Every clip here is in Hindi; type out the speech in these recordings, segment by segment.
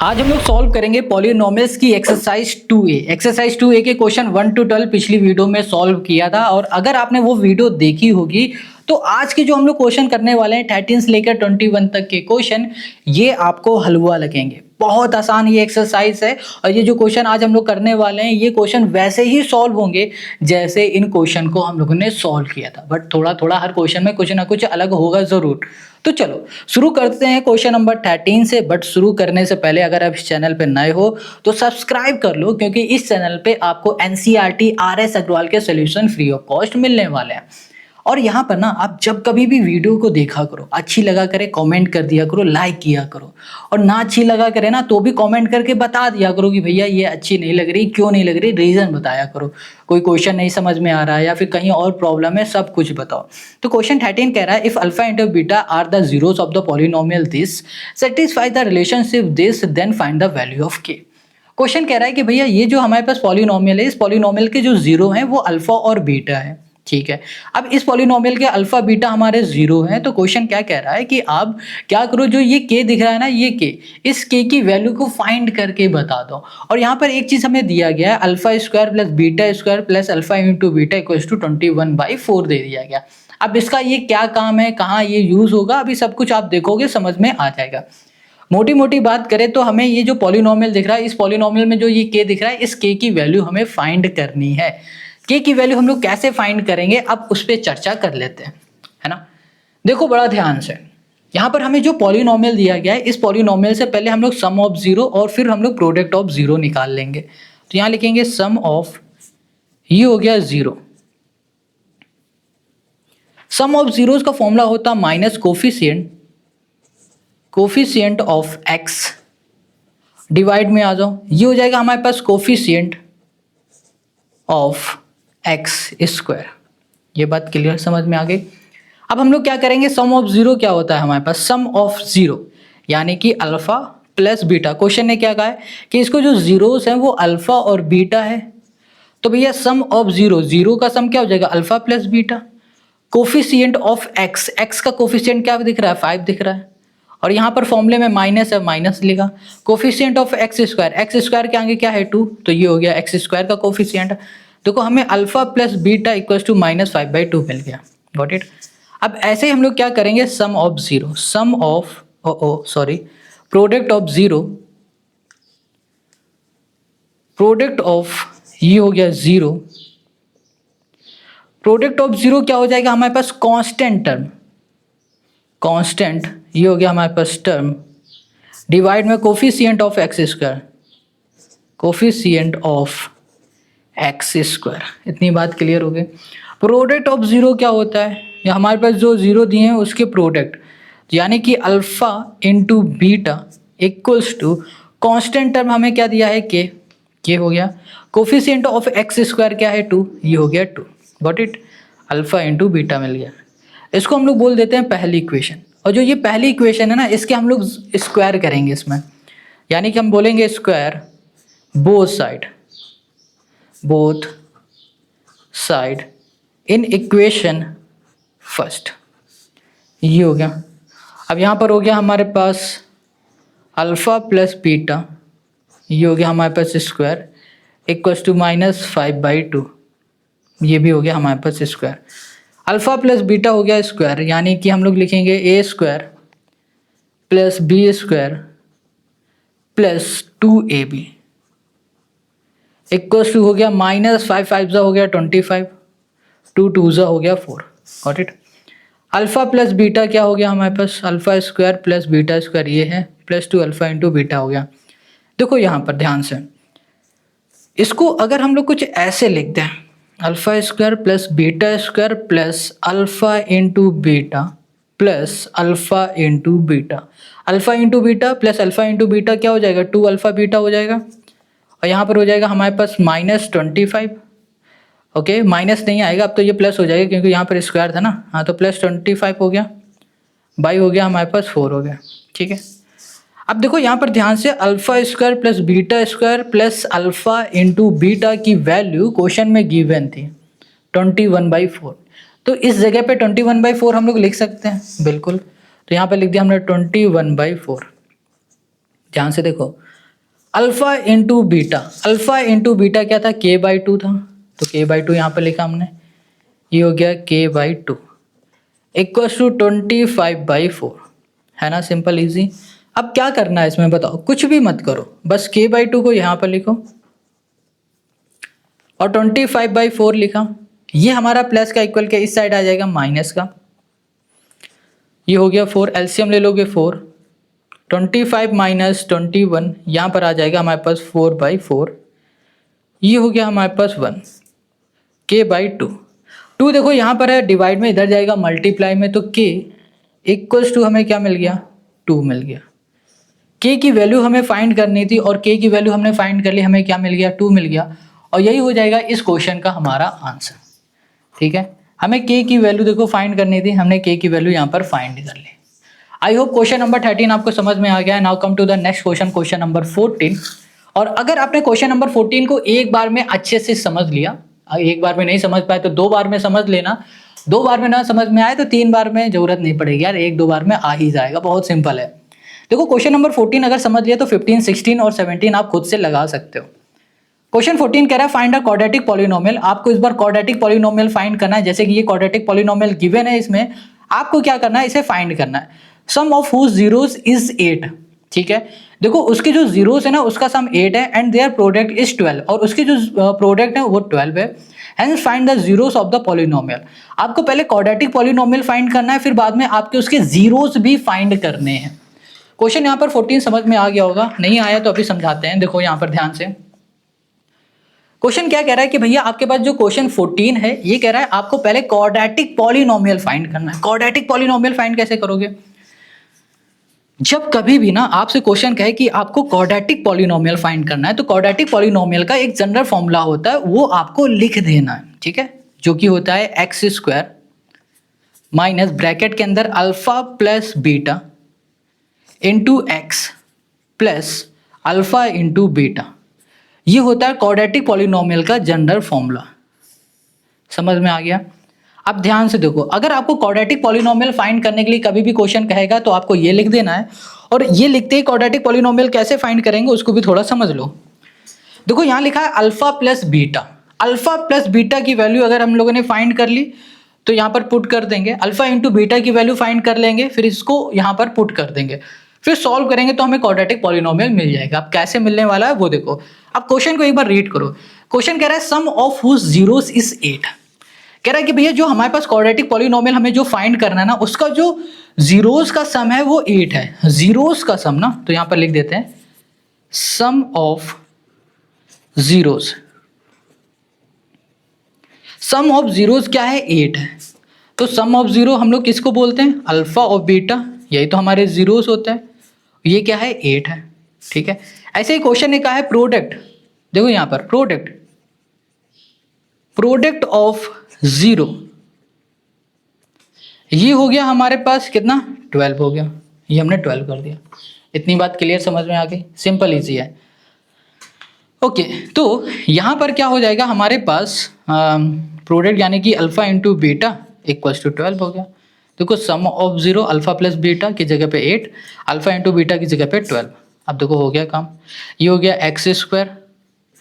आज हम लोग सॉल्व करेंगे पॉलिनोमियल्स की एक्सरसाइज 2A। एक्सरसाइज 2A के क्वेश्चन 1 to 12 पिछली वीडियो में सॉल्व किया था, और अगर आपने वो वीडियो देखी होगी तो आज के जो हम लोग क्वेश्चन करने वाले हैं 13 से लेकर 21 तक के क्वेश्चन, ये आपको हलवा लगेंगे। बहुत आसान ये एक्सरसाइज है, और ये जो क्वेश्चन आज हम लोग करने वाले हैं ये क्वेश्चन वैसे ही सॉल्व होंगे जैसे इन क्वेश्चन को हम लोगों ने सॉल्व किया था, बट थोड़ा थोड़ा हर क्वेश्चन में कुछ ना कुछ अलग होगा जरूर। तो चलो शुरू करते हैं क्वेश्चन नंबर 13 से। बट शुरू करने से पहले अगर आप इस चैनल पे नए हो तो सब्सक्राइब कर लो, क्योंकि इस चैनल पे आपको एनसीईआरटी आरएस अग्रवाल के सॉल्यूशन फ्री ऑफ कॉस्ट मिलने वाले हैं। और यहाँ पर ना आप जब कभी भी वीडियो को देखा करो, अच्छी लगा करे कमेंट कर दिया करो, लाइक किया करो, और ना अच्छी लगा करे ना तो भी कमेंट करके बता दिया करो कि भैया ये अच्छी नहीं लग रही, क्यों नहीं लग रही, रीजन बताया करो। कोई क्वेश्चन नहीं समझ में आ रहा है या फिर कहीं और प्रॉब्लम है, सब कुछ बताओ। तो क्वेश्चन 13 कह रहा है if alpha into beta are the zeros of the polynomial this satisfy the relationship this then find the value of k. Question कह रहा है कि भैया ये जो हमारे पास पॉलिनोमियल है, इस पॉलिनोमियल के जो जीरो हैं वो अल्फा और बीटा है, ठीक है। अब इस पॉलिनोमियल के अल्फा बीटा हमारे जीरो हैं, तो क्वेश्चन क्या कह रहा है कि आप क्या करो, जो ये के दिख रहा है ना, ये के, इस के की वैल्यू को फाइंड करके बता दो। और यहाँ पर एक चीज हमें दिया गया है, alpha square plus beta square plus alpha into beta equals to 21/4 दे दिया गया। अब इसका ये क्या काम है, कहाँ ये यूज होगा, अभी सब कुछ आप देखोगे समझ में आ जाएगा। मोटी मोटी बात करें तो हमें ये जो पॉलिनोमियल दिख रहा है, इस पॉलिनोमियल में जो ये के दिख रहा है, इस के की वैल्यू हमें फाइंड करनी है। के की वैल्यू हम लोग कैसे फाइंड करेंगे, अब उस पर चर्चा कर लेते हैं, है ना। देखो बड़ा ध्यान से, यहाँ पर हमें जो पॉलिनोमियल दिया गया है, इस पॉलिनोमियल से पहले हम लोग सम ऑफ जीरो और फिर हम लोग प्रोडक्ट ऑफ जीरो निकाल लेंगे। तो यहाँ लिखेंगे सम ऑफ, ये हो गया जीरो। सम ऑफ जीरोस का फॉर्मूला होता minus coefficient of x, divide में आ जाओ, ये हो जाएगा हमारे पास कोफिशिएंट ऑफ एक्स स्क्वायर। ये बात क्लियर समझ में आ गई। अब हम लोग क्या करेंगे, सम ऑफ जीरो क्या होता है हमारे पास, सम ऑफ जीरो यानी कि अल्फा प्लस बीटा। क्वेश्चन ने क्या कहा है कि इसको जो जीरोस हैं वो अल्फा और बीटा है, तो भैया सम ऑफ जीरो, जीरो का सम क्या हो जाएगा, alpha plus beta. Coefficient of x, x का कोफिशिएंट क्या दिख रहा है, 5 दिख रहा है, और यहाँ पर फॉर्मूले में माइनस है, माइनस लिखा। Coefficient of x square, x square के आगे क्या है 2, तो ये हो गया एक्स स्क्वायर का कोफिशिएंट। देखो हमें alpha plus beta equal to -5/2 मिल गया, गॉट इट। अब ऐसे ही हम लोग क्या करेंगे, sum of zero, sum of product of zero, product of, ये हो गया जीरो, प्रोडक्ट ऑफ जीरो क्या हो जाएगा हमारे पास, कांस्टेंट टर्म, कांस्टेंट, ये हो गया हमारे पास टर्म, डिवाइड में coefficient of x square, coefficient of x square. इतनी बात क्लियर हो गई। प्रोडक्ट ऑफ जीरो क्या होता है, या हमारे पास जो जीरो दिए हैं उसके प्रोडक्ट, यानी कि alpha into beta equals to constant term हमें क्या दिया है, के हो गया, कोफिशिएंट ऑफ एक्स स्क्वायर क्या है 2, ये हो गया 2, got it. Alpha into beta मिल गया। इसको हम लोग बोल देते हैं पहली इक्वेशन, और जो ये पहली इक्वेशन है ना, इसके हम लोग स्क्वायर करेंगे इसमें, यानी कि हम बोलेंगे square both side in equation first, ये हो गया। अब यहाँ पर हो गया हमारे पास अल्फा प्लस बीटा, ये हो गया हमारे पास स्क्वायर इक्वल्स टू -5/2, ये भी हो गया हमारे पास स्क्वायर। अल्फा प्लस बीटा हो गया स्क्वायर, यानी कि हम लोग लिखेंगे A square plus B square plus 2ab equals to हो गया -5 5 हो गया 25, 2 2 हो गया 4, got it. Alpha plus beta क्या हो गया हमारे पास, alpha square plus beta square, ये है, प्लस 2 अल्फा इंटू बीटा हो गया। देखो यहाँ पर ध्यान से, इसको अगर हम लोग कुछ ऐसे लिख दें, alpha square plus beta square plus alpha into beta plus alpha into beta, alpha into beta plus alpha into beta क्या हो जाएगा, 2 अल्फा बीटा हो जाएगा, और यहाँ पर हो जाएगा हमारे पास -25, ओके, माइनस नहीं आएगा, अब तो ये प्लस हो जाएगा क्योंकि यहाँ पर स्क्वायर था ना, हाँ, तो +25 हो गया, बाई हो गया हमारे पास 4 हो गया, ठीक है। अब देखो यहाँ पर ध्यान से, alpha square plus beta square plus alpha into beta की वैल्यू क्वेश्चन में गिवन थी 21/4, तो इस जगह पे 21/4 हम लोग लिख सकते हैं, बिल्कुल। तो यहाँ पर लिख दिया हमने 21/4। ध्यान से देखो, alpha into beta, alpha into beta क्या था, k/2 था, तो k/2 यहाँ पे लिखा हमने, ये हो गया k/2 इक्वल्स टू 25/4, है ना, सिंपल इजी। अब क्या करना है इसमें बताओ, कुछ भी मत करो, बस k/2 को यहाँ पर लिखो और 25/4 लिखा, ये हमारा प्लस का इक्वल के इस साइड आ जाएगा माइनस का, ये हो गया 4, एलसीएम ले लोगे 4, 25 माइनस 21 यहाँ पर आ जाएगा हमारे पास 4/4, ये हो गया हमारे पास 1 k/2। 2 देखो यहाँ पर है डिवाइड में, इधर जाएगा मल्टीप्लाई में, तो k इक्वल्स टू हमें क्या मिल गया, 2 मिल गया। k की वैल्यू हमें फाइंड करनी थी और k की वैल्यू हमने फाइंड कर ली, हमें क्या मिल गया, 2 मिल गया, और यही हो जाएगा इस क्वेश्चन का हमारा आंसर। ठीक है, हमें k की वैल्यू देखो फाइंड करनी थी, हमने k की वैल्यू यहाँ पर फाइंड कर ली। आई होप क्वेश्चन नंबर 13 आपको समझ में आ गया है। Now come to the next question, question number 14। और अगर आपने क्वेश्चन नंबर 14 को एक बार में अच्छे से समझ लिया, एक बार में नहीं समझ पाए तो 2 बार में समझ लेना, 2 बार में ना समझ में आए तो 3 बार में जरूरत नहीं पड़ेगी यार, 1-2 बार में आ ही जाएगा, बहुत सिंपल है। देखो क्वेश्चन नंबर 14 अगर समझ लिया तो 15, 16 और 17 आप खुद से लगा सकते हो। क्वेश्चन 14 कह रहा है फाइंड अ क्वाड्रेटिक पॉलिनोमियल, आपको इस बार क्वाड्रेटिक पॉलिनोमियल फाइंड करना है। जैसे कि ये क्वाड्रेटिक पॉलिनोमियल गिवन है, इसमें आपको क्या करना है, इसे फाइंड करना है। Sum of whose zeros is 8, ठीक है, देखो उसके जो जीरोस है ना उसका सम 8 है एंड देयर प्रोडक्ट इज 12, और उसके जो प्रोडक्ट है वो 12 है। Hence find the zeros of the polynomial, आपको पहले क्वाड्रेटिक पॉलिनोमियल फाइंड करना है, फिर बाद में आपके उसके जीरोस भी फाइंड करने हैं। क्वेश्चन यहाँ पर 14 समझ में आ गया होगा, नहीं आया तो अभी समझाते हैं। देखो यहाँ पर ध्यान से क्वेश्चन क्या कह रहा है कि भैया आपके पास जो क्वेश्चन 14 है ये कह रहा है आपको पहले क्वाड्रेटिक पॉलिनोमियल फाइंड करना है। क्वाड्रेटिक पॉलिनोमियल फाइंड कैसे करोगे, जब कभी भी ना आपसे क्वेश्चन कहे कि आपको क्वाड्रेटिक पॉलिनोमियल फाइंड करना है, तो क्वाड्रेटिक पॉलिनोमियल का एक जनरल फॉर्मूला होता है, वो आपको लिख देना है, ठीक है, जो कि होता है x² माइनस ब्रैकेट के अंदर alpha plus beta into x plus alpha into beta, ये होता है क्वाड्रेटिक पॉलिनोमियल का जनरल फॉर्मूला। समझ में आ गया। अब ध्यान से देखो, अगर आपको क्वाड्रेटिक पॉलिनोमियल फाइंड करने के लिए कभी भी क्वेश्चन कहेगा तो आपको ये लिख देना है, और ये लिखते ही क्वाड्रेटिक पॉलिनोमियल कैसे फाइंड करेंगे उसको भी थोड़ा समझ लो। देखो यहाँ लिखा है alpha plus beta, alpha plus beta की वैल्यू अगर हम लोगों ने फाइंड कर ली तो यहाँ पर पुट कर देंगे, अल्फा इंटू बीटा की वैल्यू फाइंड कर लेंगे, फिर इसको यहाँ पर पुट कर देंगे, फिर सॉल्व करेंगे तो हमें क्वाड्रेटिक पॉलिनोमियल मिल जाएगा। अब कैसे मिलने वाला है वो देखो। अब क्वेश्चन को एक बार रीड करो। क्वेश्चन कह रहा है sum of whose zeros is 8, कह रहा है कि भैया जो हमारे पास क्वाड्रेटिक पॉलिनोमियल हमें जो फाइंड करना है ना उसका जो जीरोस का सम है वो 8 है। जीरोस का सम ना, तो यहाँ पर लिख देते हैं sum of zeros, sum of zeros क्या है, 8 है। तो सम ऑफ जीरो हम लोग किसको बोलते हैं, अल्फा और बीटा, यही तो हमारे जीरोस होते हैं, ये क्या है 8 है, ठीक है। ऐसे ही क्वेश्चन ने कहा है प्रोडक्ट, देखो यहाँ पर प्रोडक्ट, प्रोडक्ट ऑफ जीरो, ये हो गया हमारे पास कितना 12 हो गया, ये हमने 12 कर दिया। इतनी बात क्लियर समझ में आ गई, सिंपल इजी है। ओके, तो यहाँ पर क्या हो जाएगा हमारे पास प्रोडक्ट यानी कि alpha into beta equals to 12 हो गया। देखो sum of zero alpha plus beta की जगह पे 8, अल्फा इंटू बीटा की जगह पे 12। अब देखो हो गया काम, ये हो गया x²,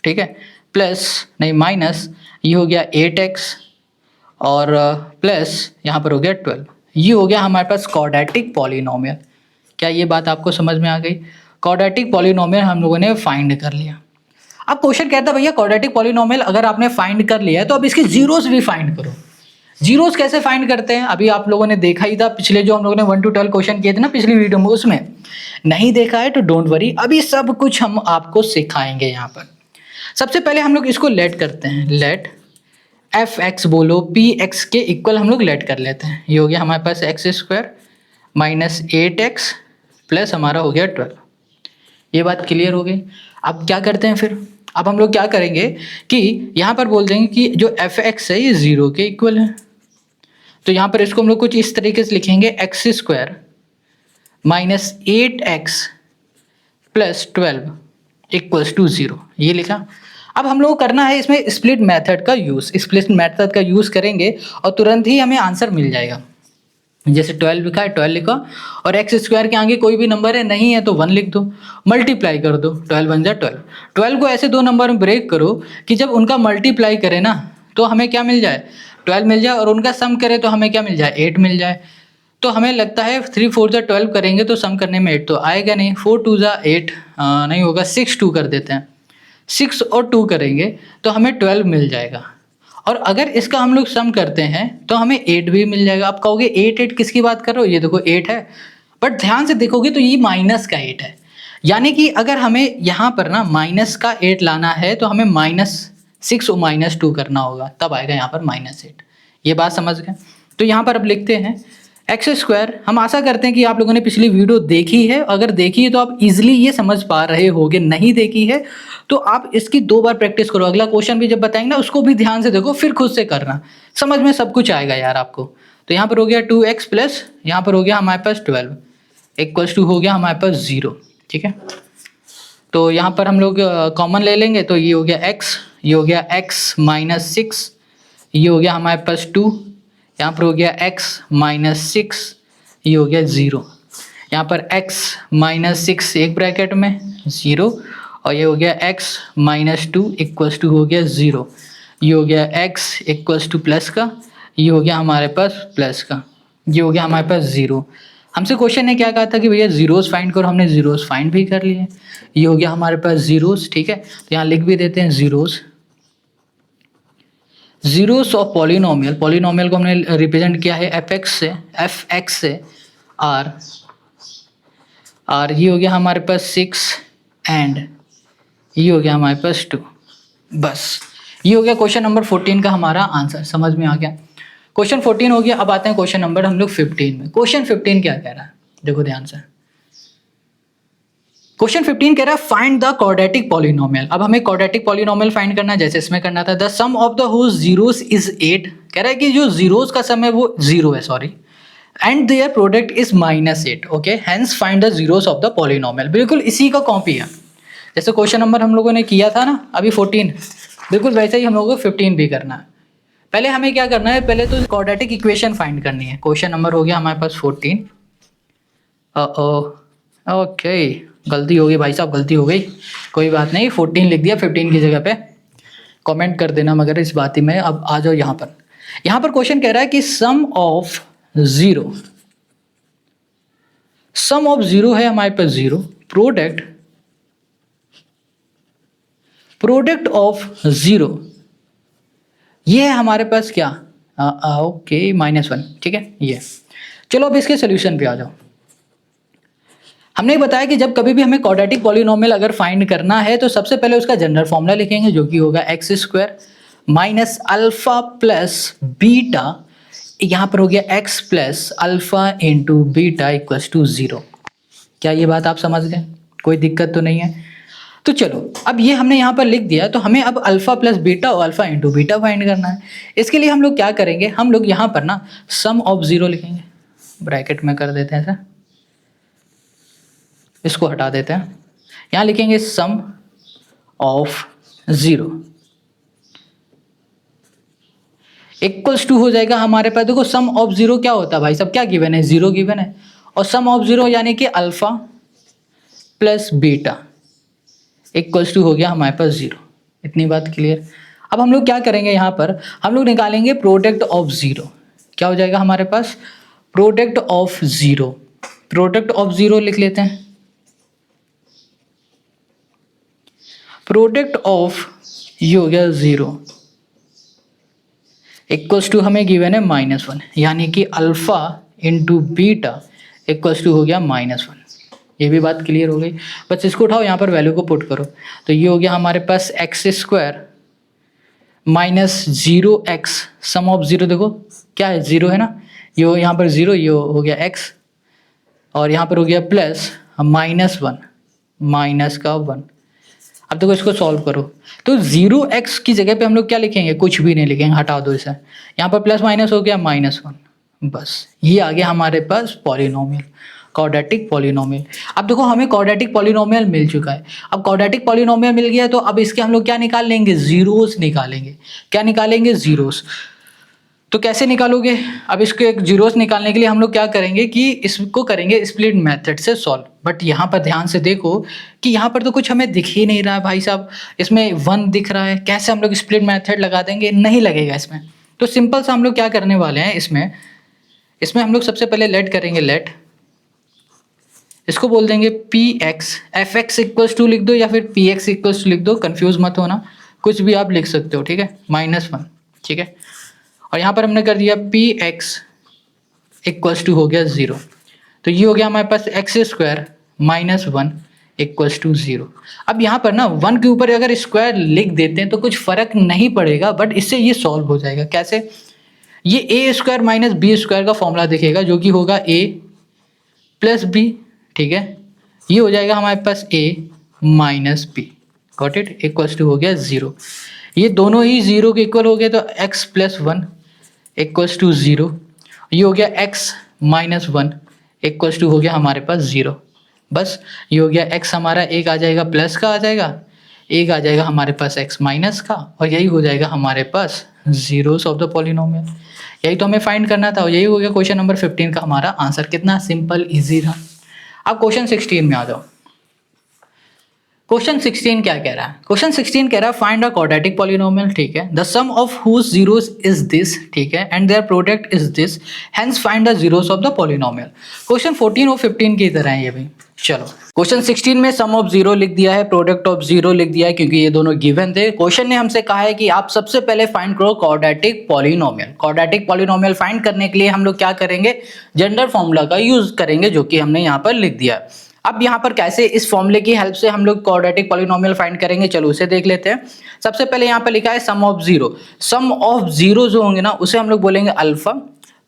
ठीक है, प्लस नहीं माइनस ये हो गया 8x और प्लस यहाँ पर हो गया 12, ये हो गया हमारे पास क्वाड्रेटिक पॉलिनोमियल। क्या ये बात आपको समझ में आ गई? क्वाड्रेटिक पॉलिनोमियल हम लोगों ने फाइंड कर लिया। अब क्वेश्चन कहता है भैया क्वाड्रेटिक पॉलिनोमियल अगर आपने फाइंड कर लिया है तो अब इसके जीरोस भी फाइंड करो। जीरोस कैसे फाइंड करते हैं अभी आप लोगों ने देखा ही था, पिछले जो हम लोगों ने 1 to 12 क्वेश्चन किए थे ना पिछली वीडियो में, उसमें नहीं देखा है तो डोंट वरी, अभी सब कुछ हम आपको सिखाएंगे। यहाँ पर सबसे पहले हम लोग इसको लेट करते हैं, लेट f(x) बोलो p(x) के इक्वल हम लोग लेट कर लेते हैं। ये हो गया हमारे पास x² माइनस 8x प्लस हमारा हो गया 12। ये बात क्लियर हो गई। अब क्या करते हैं फिर, अब हम लोग क्या करेंगे कि यहाँ पर बोल देंगे कि जो f(x) है ये 0 के इक्वल है, तो यहाँ पर इसको हम लोग कुछ इस तरीके से लिखेंगे x² minus 8x plus 12 equals to 0, ये लिखा। अब हम लोग को करना है इसमें स्प्लिट मेथड का यूज़, स्प्लिट मेथड का यूज़ करेंगे और तुरंत ही हमें आंसर मिल जाएगा। जैसे 12 लिखा है 12 लिखा, और एक्स स्क्वायर के आगे कोई भी नंबर है नहीं है तो 1 लिख दो, मल्टीप्लाई कर दो, 12 1 जा 12। 12 को ऐसे दो नंबर में ब्रेक करो कि जब उनका मल्टीप्लाई करें ना तो हमें क्या मिल जाए, 12 मिल जाए, और उनका सम करें तो हमें क्या मिल जाए, 8 मिल जाए। तो हमें लगता है 3 4 जा 12 करेंगे तो सम करने में 8 तो आएगा नहीं, 4 2 जा 8 नहीं होगा, 6 2 कर देते हैं, 6 और 2 करेंगे तो हमें 12 मिल जाएगा। और अगर इसका हम लोग सम करते हैं तो हमें 8 भी मिल जाएगा। आप कहोगे 8 8 किसकी बात कर रहे हो, ये देखो 8 है, बट ध्यान से देखोगे तो ये माइनस का 8 है, यानी कि अगर हमें यहाँ पर ना माइनस का 8 लाना है तो हमें -6 और -2 करना होगा, तब आएगा यहाँ पर -8। ये बात समझ गए। तो यहाँ पर अब लिखते हैं एक्स स्क्वायर। हम आशा करते हैं कि आप लोगों ने पिछली वीडियो देखी है, अगर देखी है तो आप इजीली ये समझ पा रहे होगे, नहीं देखी है तो आप इसकी 2 बार प्रैक्टिस करो, अगला क्वेश्चन भी जब बताएंगे ना उसको भी ध्यान से देखो, फिर खुद से करना, समझ में सब कुछ आएगा यार आपको। तो यहाँ पर हो गया 2x प्लस, यहाँ पर हो गया हमारे पास 12 इक्वल्स टू हो गया हमारे पास 0, ठीक है। तो यहाँ पर हम लोग कॉमन ले लेंगे, तो ये हो गया x, ये हो गया x -6, ये हो गया हमारे पास 2, यहाँ पर हो गया x -6, ये हो गया 0, यहाँ पर x -6 एक ब्रैकेट में 0, और ये हो गया x -2 इक्वल्स टू हो गया 0, ये हो गया x इक्वल्स टू प्लस का, ये हो गया हमारे पास प्लस का, ये हो गया हमारे पास 0। हमसे क्वेश्चन ने क्या कहा था कि भैया जीरोस फाइंड करो, हमने जीरोस फाइंड भी कर लिए। ये हो गया हमारे पास जीरोस, ठीक है। तो यहाँ लिख भी देते हैं zeros, zeros of polynomial. Polynomial को हमने रिप्रेजेंट किया है एफ एक्स से आर, ये हो गया हमारे पास 6 एंड ये हो गया हमारे पास 2। बस ये हो गया क्वेश्चन नंबर 14 का हमारा आंसर, समझ में आ गया। क्वेश्चन 14 हो गया। अब आते हैं क्वेश्चन नंबर हम लोग 15 में। क्वेश्चन 15 क्या कह रहा है, देखो ध्यान से। क्वेश्चन 15 कह रहा है फाइंड द क्वाड्रेटिक पॉलिनोमियल। अब हमें क्वाड्रेटिक पॉलिनोमियल फाइंड करना है, जैसे इसमें करना था। The sum of the whose zeros is 8। कह रहा है कि जो जीरोस का सम है वो 0 है, sorry, and their product is -8, okay. Hence find the zeros of the polynomial. बिल्कुल इसी का कॉपी है, जैसे क्वेश्चन नंबर हम लोगों ने किया था ना अभी 14, बिल्कुल वैसे ही हम लोगों को 15 भी करना है। पहले हमें क्या करना है, पहले तो क्वाड्रेटिक इक्वेशन फाइंड करनी है। क्वेश्चन नंबर हो गया हमारे पास 14। ओके, गलती हो गई भाई साहब, गलती हो गई, कोई बात नहीं, 14 लिख दिया 15 की जगह पे, कमेंट कर देना मगर इस बात ही में। अब आ जाओ यहाँ पर। यहाँ पर क्वेश्चन कह रहा है कि सम ऑफ 0 है हमारे पास 0, प्रोडक्ट ऑफ 0 ये है हमारे पास क्या, ओके -1, ठीक है। ये चलो अब इसके सोल्यूशन पे आ जाओ। हमने बताया कि जब कभी भी हमें क्वाड्रेटिक पॉलिनोमियल अगर फाइंड करना है तो सबसे पहले उसका जनरल फॉर्मूला लिखेंगे, जो कि होगा x² minus alpha plus beta, यहाँ पर हो गया x plus alpha into beta equals to 0। क्या ये बात आप समझ गए, कोई दिक्कत तो नहीं है। तो चलो अब ये हमने यहाँ पर लिख दिया, तो हमें अब अल्फा प्लस बीटा और अल्फा इंटू बीटा फाइंड करना है। इसके लिए हम लोग क्या करेंगे, हम लोग यहाँ पर ना सम ऑफ 0 लिखेंगे, ब्रैकेट में कर देते हैं ऐसा, इसको हटा देते हैं, यहाँ लिखेंगे सम ऑफ 0 इक्वल्स टू हो जाएगा हमारे पास। देखो सम ऑफ 0 क्या होता है भाई सब, क्या गिवन है, 0 गिवन है, और सम ऑफ 0 यानी कि alpha plus beta equals to हो गया हमारे पास 0। इतनी बात क्लियर। अब हम लोग क्या करेंगे, यहाँ पर हम लोग निकालेंगे प्रोडक्ट ऑफ 0। क्या हो जाएगा हमारे पास, प्रोडक्ट ऑफ 0, प्रोडक्ट ऑफ 0 लिख लेते हैं, प्रोडक्ट ऑफ ये हो गया 0 इक्वल्स टू हमें गिवन है -1, यानी कि alpha into beta equals to हो गया -1। ये भी बात क्लियर हो गई। बस इसको उठाओ, यहाँ पर वैल्यू को पुट करो, तो ये हो गया हमारे पास x² minus 0x, some of 0 देखो क्या है, 0 है ना, ये यहाँ पर 0, ये हो गया x, और यहाँ पर हो गया प्लस -1 माइनस का 1। अब देखो इसको सॉल्व करो, तो 0x की जगह पे हम लोग क्या लिखेंगे, कुछ भी नहीं लिखेंगे, हटा दो इसे। यहाँ पर प्लस माइनस हो गया -1, बस ये आ गया हमारे पास पॉलिनोमियल, क्वाड्रेटिक पॉलिनोमियल। अब देखो हमें क्वाड्रेटिक पॉलिनोमियल मिल चुका है। अब क्वाड्रेटिक पॉलिनोमियल मिल गया तो अब इसके हम लोग क्या निकाल लेंगे, जीरोस निकालेंगे। क्या निकालेंगे, जीरोस। तो कैसे निकालोगे? अब इसको एक जीरोस निकालने के लिए हम लोग क्या करेंगे कि इसको करेंगे स्प्लिट मेथड से सॉल्व। बट यहाँ पर ध्यान से देखो कि यहाँ पर तो कुछ हमें दिख ही नहीं रहा है भाई साहब, इसमें 1 दिख रहा है, कैसे हम लोग स्प्लिट मेथड लगा देंगे? नहीं लगेगा इसमें। तो सिंपल सा हम लोग क्या करने वाले हैं, इसमें हम लोग सबसे पहले लेट करेंगे, लेट इसको बोल देंगे p x, f x equals to लिख दो या फिर पी एक्स इक्वल्स टू लिख दो, कंफ्यूज मत होना, कुछ भी आप लिख सकते हो, ठीक है, -1, ठीक है। और यहाँ पर हमने कर दिया पी एक्स इक्वल्स टू हो गया 0, तो ये हो गया हमारे पास x² -1 इक्वल्स टू 0। अब यहाँ पर ना 1 के ऊपर अगर स्क्वायर लिख देते हैं तो कुछ फर्क नहीं पड़ेगा, बट इससे ये सॉल्व हो जाएगा। कैसे? ये a² माइनस b² का फॉर्मूला दिखेगा जो कि होगा a प्लस b, ठीक है, ये हो जाएगा हमारे पास a minus b, got it, equals to हो गया 0। ये दोनों ही 0 के इक्वल हो गए तो x + 1 इक्वल्स टू 0, ये हो गया x - 1 इक्वल्स टू हो गया हमारे पास 0। बस ये हो गया x हमारा एक आ जाएगा प्लस का आ जाएगा, एक आ जाएगा हमारे पास x माइनस का, और यही हो जाएगा हमारे पास जीरोस ऑफ द पॉलिनोमियल। यही तो हमें फाइंड करना था, और यही हो गया क्वेश्चन नंबर 15 का हमारा आंसर। कितना सिंपल इजी था। अब क्वेश्चन 16 में आ जाओ। क्वेश्चन 16 क्या कह रहा है? क्वेश्चन 16 कह रहा है फाइंड अ क्वाड्रेटिक पॉलिनोमियल, ठीक है, the sum of whose zeros is this, ठीक है, and their product is this, hence find the zeros of the polynomial. Question 14 और 15 की तरह है ये भी। चलो, क्वेश्चन 16 में सम ऑफ 0 लिख दिया है, प्रोडक्ट ऑफ 0 लिख दिया है, क्योंकि ये दोनों गिवन थे। क्वेश्चन ने हमसे कहा है कि आप सबसे पहले फाइंड करो quadratic polynomial. Quadratic polynomial find करने के लिए हम लोग क्या करेंगे? जनरल फॉर्मूला का यूज करेंगे, जो कि हमने यहाँ पर लिख दिया है। अब यहाँ पर कैसे इस फॉर्मूले की हेल्प से हम लोग क्वाड्रेटिक पॉलिनोमियल फाइंड करेंगे, चलो उसे देख लेते हैं। सबसे पहले यहाँ पर लिखा है सम ऑफ 0। सम ऑफ 0 जो होंगे ना, उसे हम लोग बोलेंगे अल्फा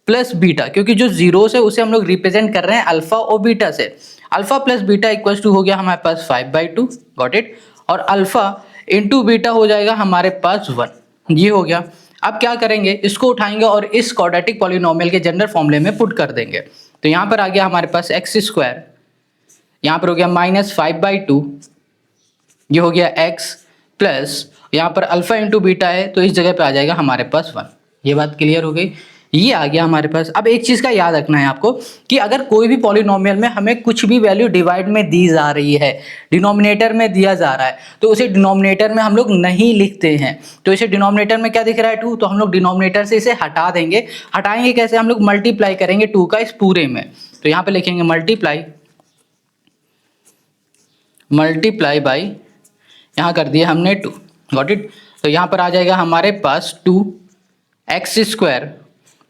प्लस बीटा, क्योंकि जो जीरोस है उसे हम लोग रिप्रेजेंट कर रहे हैं अल्फा और बीटा से। Alpha plus beta equals to हो गया हमारे पास 5/2, गॉट इट, और अल्फा इंटू बीटा हो जाएगा हमारे पास 1, ये हो गया। अब क्या करेंगे? इसको उठाएंगे और इस क्वाड्रेटिक पॉलिनोमियल के जनरल फॉर्मूले में पुट कर देंगे। तो यहाँ पर आ गया हमारे पास x², यहाँ पर हो गया -5/2, ये हो गया x प्लस यहाँ पर अल्फा इंटू बीटा है तो इस जगह पे आ जाएगा हमारे पास 1। ये बात क्लियर हो गई, ये आ गया हमारे पास। अब एक चीज़ का याद रखना है आपको कि अगर कोई भी पॉलिनोमियल में हमें कुछ भी वैल्यू डिवाइड में दी जा रही है, डिनोमिनेटर में दिया जा रहा है, तो उसे डिनोमिनेटर में हम लोग नहीं लिखते हैं। तो इसे डिनोमिनेटर में क्या दिख रहा है 2, तो हम लोग डिनोमिनेटर से इसे हटा देंगे। हटाएंगे कैसे? हम लोग मल्टीप्लाई करेंगे 2 का इस पूरे में। तो यहाँ पर लिखेंगे मल्टीप्लाई बाई, यहाँ कर दिया हमने 2, गॉट इट। तो यहाँ पर आ जाएगा हमारे पास 2x²,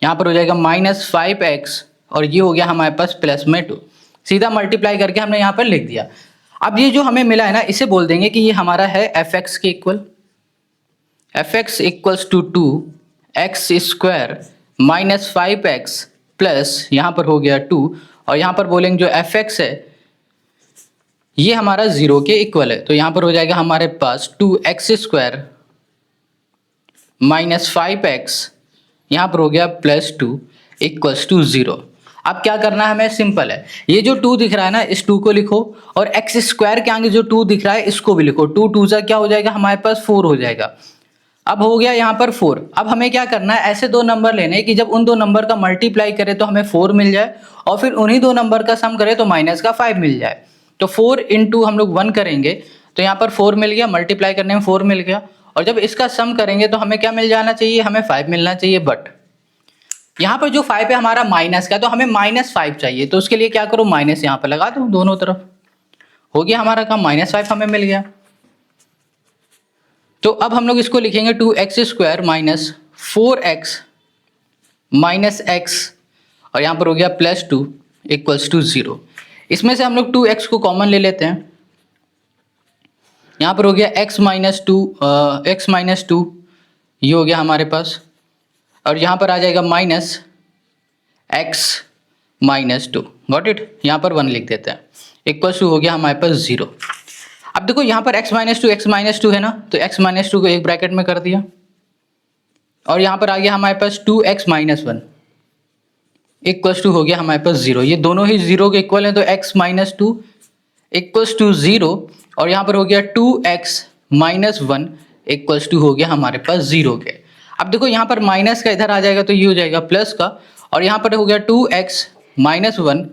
यहाँ पर हो जाएगा -5x, और ये हो गया हमारे पास प्लस में 2। सीधा मल्टीप्लाई करके हमने यहाँ पर लिख दिया। अब ये जो हमें मिला है ना, इसे बोल देंगे कि ये हमारा है fx के equal, fx equals to 2x² -5x plus यहाँ पर हो गया 2, और यहाँ पर बोलेंगे जो fx है ये हमारा 0 के इक्वल है। तो यहाँ पर हो जाएगा हमारे पास 2x² -5x, यहाँ पर हो गया +2 इक्वल्स टू 0। अब क्या करना है हमें? सिंपल है, ये जो 2 दिख रहा है ना, इस 2 को लिखो, और x² के आगे जो 2 दिख रहा है इसको भी लिखो। 2 2 सा क्या हो जाएगा हमारे पास 4 हो जाएगा। अब हो गया यहाँ पर 4। अब हमें क्या करना है? ऐसे दो नंबर लेने कि जब उन दो नंबर का मल्टीप्लाई करें तो हमें 4 मिल जाए, और फिर उन्हीं दो नंबर का सम करें तो -5 मिल जाए। तो 4 इंटू हम लोग 1 करेंगे तो यहाँ पर 4 मिल गया, मल्टीप्लाई करने में 4 मिल गया, और जब इसका सम करेंगे तो हमें क्या मिल जाना चाहिए? हमें 5 मिलना चाहिए। बट यहाँ पर जो 5 है हमारा माइनस का, तो हमें -5 चाहिए, तो उसके लिए क्या करो? माइनस यहाँ पर लगा दो दोनों तरफ, हो गया हमारा काम, -5 हमें मिल गया। तो अब हम लोग इसको लिखेंगे 2x² -4x -x, और यहाँ पर हो गया +2 इक्वल्स टू 0। इसमें से हम लोग 2x को कॉमन ले लेते हैं, यहाँ पर हो गया x -2, ये हो गया हमारे पास, और यहाँ पर आ जाएगा -x -2, गॉट इट। यहाँ पर 1 लिख देते हैं, इक्वल्स टू हो गया हमारे पास 0। अब देखो यहाँ पर x -2 है ना, तो x -2 को एक ब्रैकेट में कर दिया, और यहाँ पर आ गया हमारे पास 2x -1 इक्वल्स टू हो गया हमारे पास 0। ये दोनों ही 0 के इक्वल हैं, तो x -2 इक्वल्स टू 0, और यहाँ पर हो गया 2x -1 इक्वल्स टू हो गया हमारे पास 0 के। अब देखो यहाँ पर माइनस का इधर आ जाएगा तो ये हो जाएगा प्लस का, और यहाँ पर हो गया 2x माइनस 1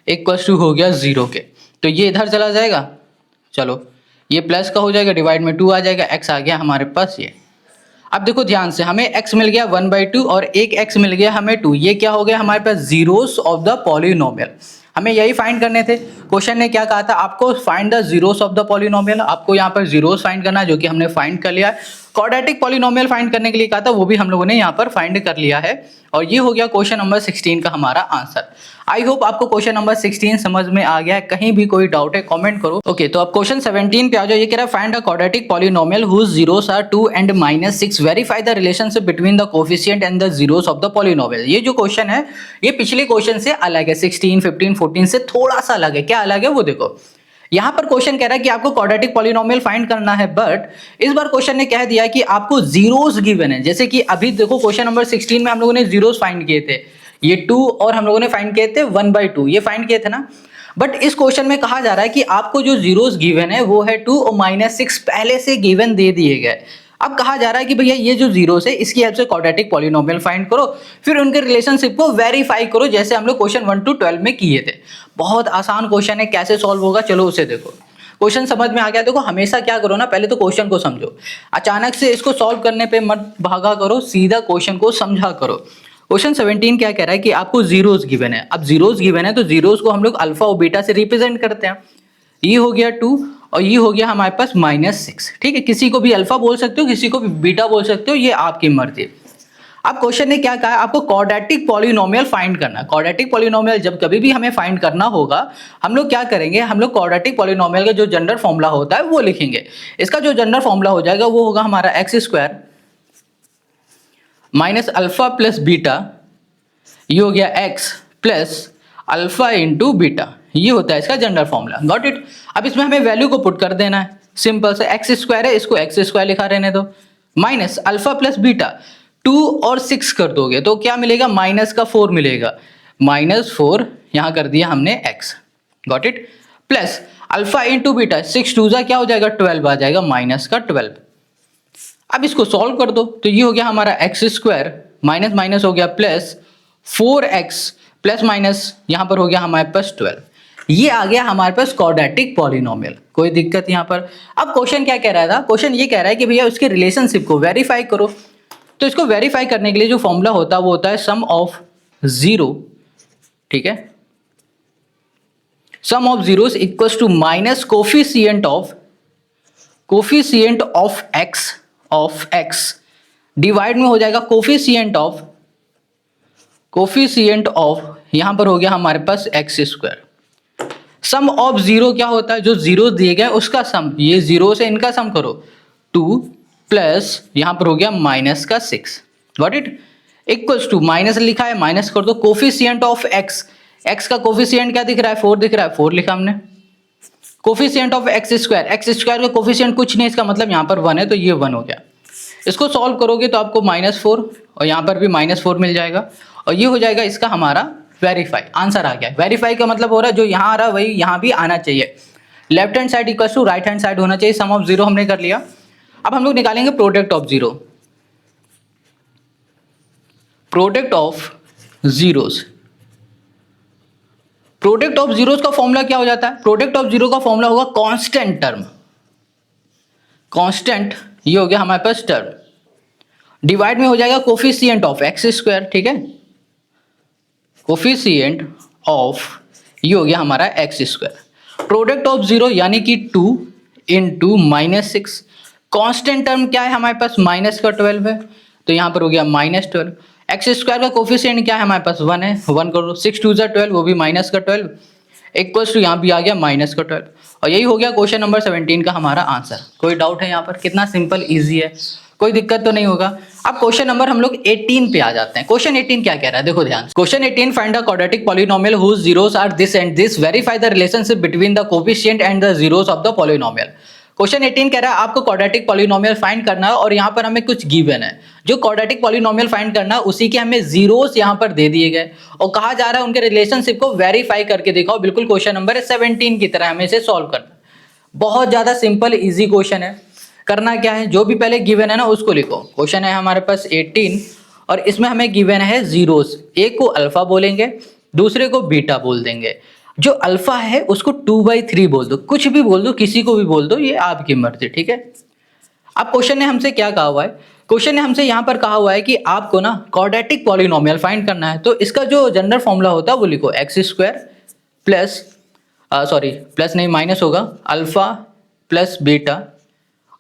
इक्वल्स टू हो गया 0 के, तो ये इधर चला जाएगा, चलो ये प्लस का हो जाएगा, डिवाइड में 2 आ जाएगा, x आ गया हमारे पास ये। अब देखो ध्यान से, हमें x मिल गया 1/2 और एक x मिल गया हमें 2, ये क्या हो गया हमारे पास जीरोस ऑफ द पॉलिनोमियल। हमें यही फाइंड करने थे। क्वेश्चन ने क्या कहा था, आपको find the zeros of the polynomial, आपको यहाँ पर जीरोस फाइंड करना है, जो कि हमने फाइंड कर लिया है। क्वाड्रेटिक पॉलिनोमियल फाइंड करने के लिए कहा था, वो भी हम लोगों ने यहाँ पर फाइंड कर लिया है, और ये हो गया क्वेश्चन नंबर 16 का हमारा आंसर। आई होप आपको क्वेश्चन नंबर 16 समझ में आ गया है। कहीं भी कोई डाउट है कमेंट करो। ओके, तो अब क्वेश्चन 17 पे आ जाओ। ये कह रहा है find a quadratic polynomial whose zeros are 2 and -6, verify the relationship between the coefficient and the zeros of the polynomial. ये जो क्वेश्चन है ये पिछले क्वेश्चन से अलग है, 16, 15, 14 से थोड़ा सा अलग है। क्या अलग है वो देखो। यहाँ पर क्वेश्चन कह रहा है कि आपको क्वाड्रेटिक पॉलिनोमियल फाइंड करना है, बट इस बार क्वेश्चन ने कह दिया कि आपको जीरोस गिवन है। जैसे कि अभी देखो क्वेश्चन नंबर 16 में हम लोगों ने जीरोस फाइंड किए थे, ये 2 और हम लोगों ने फाइंड किए थे 1/2, ये फाइंड किए थे ना। बट इस क्वेश्चन में कहा जा रहा है कि आपको जो जीरोस गिवन है वो है 2 और -6 पहले से गिवन दे दिए गए। अब कहा जा रहा है कि भैया ये जो जीरोस है इसकी हेल्प से क्वाड्रेटिक पॉलिनोमियल फाइंड करो, फिर उनके रिलेशनशिप को वेरीफाई करो, जैसे हम लोग क्वेश्चन 1 to 12 में किए थे। बहुत आसान क्वेश्चन है, कैसे सॉल्व होगा चलो उसे देखो। क्वेश्चन समझ में आ गया। देखो हमेशा क्या करो ना, पहले तो क्वेश्चन को समझो, अचानक से इसको सॉल्व करने पे मत भागा करो, सीधा क्वेश्चन को समझा करो। क्वेश्चन 17 क्या कह रहा है कि आपको जीरोस गिवन है। अब जीरोस गिवन है तो जीरोस को हम लोग अल्फा और बीटा से रिप्रेजेंट करते हैं। ये हो गया 2 और ये हो गया हमारे पास -6, ठीक है। किसी को भी अल्फा बोल सकते हो, किसी को भी बीटा बोल सकते हो, ये आपकी मर्जी। अब क्वेश्चन ने क्या कहा, आपको क्वाड्रेटिक पॉलिनोमियल फाइंड करना है। क्वाड्रेटिक पॉलिनोमियल जब कभी भी हमें फाइंड करना होगा, हम लोग क्या करेंगे, हम लोग क्वाड्रेटिक पॉलिनोमियल का जो जनरल फॉर्मूला होता है वो लिखेंगे। इसका जो जनरल फॉर्मूला हो जाएगा वो होगा हमारा x² minus alpha plus beta, ये हो गया x plus alpha into beta, ये होता है इसका जनरल फॉर्मूला। Got it. अब इसमें हमें वैल्यू को पुट कर देना है, सिंपल से x² है, इसको x² लिखा रहने दो, माइनस अल्फा प्लस बीटा 2 और 6 कर दोगे तो क्या मिलेगा, -4 मिलेगा, -4 यहां कर दिया हमने x। Got it. Plus alpha into beta, 6 2 क्या हो जाएगा 12 आ जाएगा, -12। अब इसको सॉल्व कर दो तो ये हो गया हमारा x² माइनस माइनस हो गया प्लस 4x प्लस माइनस यहां पर हो गया हमारे पास 12। ये आ गया हमारे पास क्वाड्रेटिक पॉलिनोमियल। कोई दिक्कत यहां पर। अब क्वेश्चन क्या कह रहा था, क्वेश्चन ये कह रहा है कि भैया उसके रिलेशनशिप को वेरीफाई करो। तो इसको वेरीफाई करने के लिए जो फॉर्मूला होता है वो होता है सम ऑफ जीरो, ठीक है। Sum of zeros equals to minus coefficient of x divide में हो जाएगा कोफिशिएंट ऑफ यहां पर हो गया हमारे पास x²। सम ऑफ जीरो क्या होता है, जो जीरो दिए गए उसका सम, ये जीरो से इनका सम करो, 2 प्लस यहां पर हो गया -6। Got it. Equals to minus लिखा है, माइनस कर दो कोफिशिएंट ऑफ x का कोफिशिएंट क्या दिख रहा है, 4 दिख रहा है, 4 लिखा हमने। कोफिशिएंट ऑफ x² का कोफिशिएंट कुछ नहीं, इसका मतलब यहाँ पर 1 है तो ये 1 हो गया। इसको सॉल्व करोगे तो आपको -4 और यहाँ पर भी -4 मिल जाएगा, और ये हो जाएगा इसका हमारा वेरीफाई। आंसर आ गया। वेरीफाई का मतलब हो रहा है जो यहाँ आ रहा है वही यहाँ भी आना चाहिए। Left hand side equal to right hand side होना चाहिए। सम ऑफ जीरो हमने कर लिया। अब हम लोग निकालेंगे product of zero. Product of zeros, product of zeros का फॉर्मूला क्या हो जाता है, प्रोडक्ट ऑफ जीरो का फॉर्मूला होगा कांस्टेंट टर्म, कांस्टेंट ये हो गया हमारे पास टर्म, डिवाइड में हो जाएगा कोफिशिएंट ऑफ x², ठीक है। कोफिशिएंट ऑफ ये हो गया हमारा x²। प्रोडक्ट ऑफ जीरो यानी कि 2 इंटू -6। कांस्टेंट टर्म क्या है हमारे पास, -12 है तो यहाँ पर हो गया -12। x² का कोफिशिएंट क्या है हमारे पास 1 है, 1 करो, 6 2 12 वो भी -12 इक्वल्स टू यहाँ भी आ गया -12। और यही हो गया क्वेश्चन नंबर 17 का हमारा आंसर। कोई डाउट है यहाँ पर, कितना सिंपल इजी है, कोई दिक्कत तो नहीं होगा। अब क्वेश्चन नंबर हम लोग 18 पे आ जाते हैं। क्वेश्चन 18 क्या कह रहा है देखो ध्यान। Question 18, find the quadratic polynomial whose zeros are this and this, verify the relationship between the coefficient and the zeros of the polynomial. Question 18 कह रहा है आपको क्वाड्रेटिक पॉलिनोमियल फाइंड करना है, और यहाँ पर हमें कुछ गिवन है। जो क्वाड्रेटिक पॉलिनोमियल फाइंड करना है उसी के हमें जीरोस यहाँ पर दे दिए गए, और कहा जा रहा है उनके रिलेशनशिप को वेरीफाई करके दिखाओ। बिल्कुल क्वेश्चन नंबर 17 की तरह हमें इसे सॉल्व करना। बहुत ज्यादा सिंपल इजी क्वेश्चन है। करना क्या है, जो भी पहले गिवन है ना उसको लिखो। क्वेश्चन है हमारे पास 18 और इसमें हमें गिवन है जीरोस, एक को अल्फा बोलेंगे, दूसरे को बीटा बोल देंगे। जो अल्फा है उसको 2/3 बोल दो, कुछ भी बोल दो, किसी को भी बोल दो, ये आपकी मर्जी, ठीक है। अब क्वेश्चन ने हमसे क्या कहा हुआ है, क्वेश्चन ने हमसे यहाँ पर कहा हुआ है कि आपको ना क्वाड्रेटिक पॉलिनोमियल फाइंड करना है। तो इसका जो जनरल फॉर्मूला होता है वो लिखो, एक्स स्क्वायर प्लस प्लस नहीं माइनस होगा, अल्फा प्लस बीटा,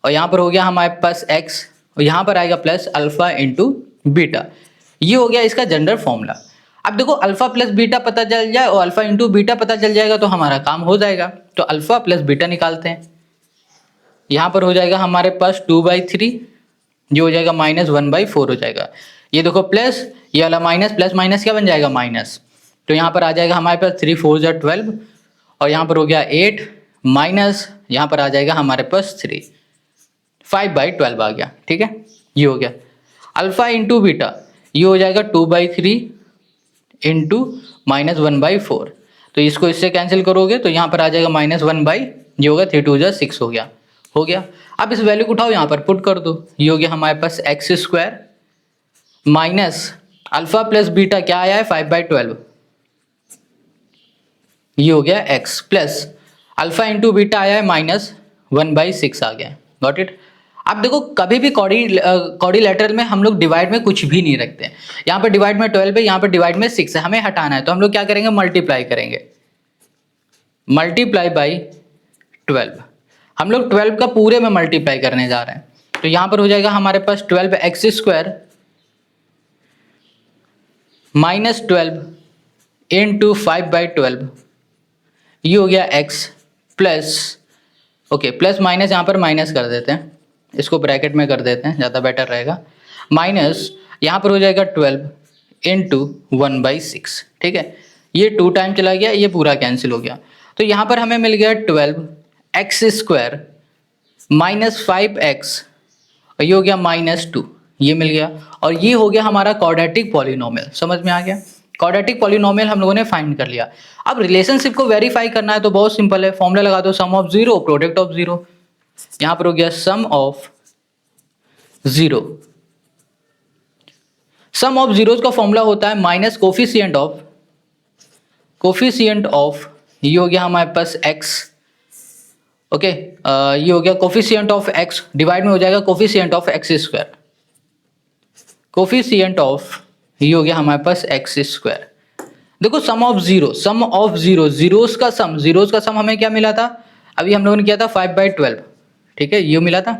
और यहाँ पर हो गया हमारे पास एक्स, और यहाँ पर आएगा प्लस अल्फा इंटू बीटा। ये हो गया इसका जनरल फॉर्मूला। अब देखो अल्फा प्लस बीटा पता चल जाए और अल्फा इंटू बीटा पता चल जाएगा तो हमारा काम हो जाएगा। तो अल्फा प्लस बीटा निकालते हैं, यहाँ पर हो जाएगा हमारे पास 2/3, ये हो जाएगा -1/4 हो जाएगा। ये देखो प्लस, ये वाला माइनस, प्लस माइनस क्या बन जाएगा माइनस, तो यहाँ पर आ जाएगा हमारे पास 3 4 जा 12, और यहाँ पर हो गया 8 माइनस, यहाँ पर आ जाएगा हमारे पास 3, 5/12 आ गया, ठीक है। ये हो गया अल्फा इंटू बीटा, ये हो जाएगा 2/3 इंटू -1/4, तो इसको इससे कैंसिल करोगे तो यहाँ पर आ जाएगा -1 ये होगा 3 2 जा 6 हो गया। अब इस वैल्यू को उठाओ यहाँ पर पुट कर दो, ये हो गया हमारे पास x square minus alpha plus beta क्या आया है 5/12, ये हो गया x plus alpha into beta आया है -1/6 आ गया। Got it. अब देखो कभी भी क्वाड्रिलेटरल में हम लोग डिवाइड में कुछ भी नहीं रखते हैं। यहाँ पर डिवाइड में 12 है, यहाँ पर डिवाइड में 6 है, हमें हटाना है तो हम लोग क्या करेंगे, मल्टीप्लाई करेंगे, मल्टीप्लाई बाई 12। हम लोग 12 का पूरे में मल्टीप्लाई करने जा रहे हैं, तो यहाँ पर हो जाएगा हमारे पास 12 एक्स स्क्वायर माइनस 12 इंटू 5/12, ये हो गया x plus, okay plus minus यहाँ पर माइनस कर देते हैं, इसको ब्रैकेट में कर देते हैं, ज़्यादा बेटर रहेगा, माइनस यहाँ पर हो जाएगा 12 इंटू 1/6, ठीक है। ये 2 टाइम चला गया, ये पूरा कैंसिल हो गया, तो यहाँ पर हमें मिल गया 12 एक्स स्क्वायर माइनस 5x, और ये हो गया -2, ये मिल गया, और ये हो गया हमारा क्वाड्रेटिक पॉलिनोमियल। समझ में आ गया, क्वाड्रेटिक पॉलिनोमियल हम लोगों ने फाइंड कर लिया। अब रिलेशनशिप को वेरीफाई करना है तो बहुत सिंपल है, फॉर्मूला लगा दो, sum of zero product of zero. यहाँ पर हो गया sum of zero, sum of zeros का फॉर्मूला होता है माइनस कोफिशिएंट ऑफ, ये हो गया हमारे पास x, ओके ये हो गया कोफिशिएंट ऑफ x, डिवाइड में हो जाएगा coefficient of x square, coefficient of, ये हो गया हमारे पास एक्स स्क्वायर। देखो सम ऑफ जीरो, जीरोस का सम हमें क्या मिला था, अभी हम लोगों ने किया था 5/12, ठीक है, ये मिला था,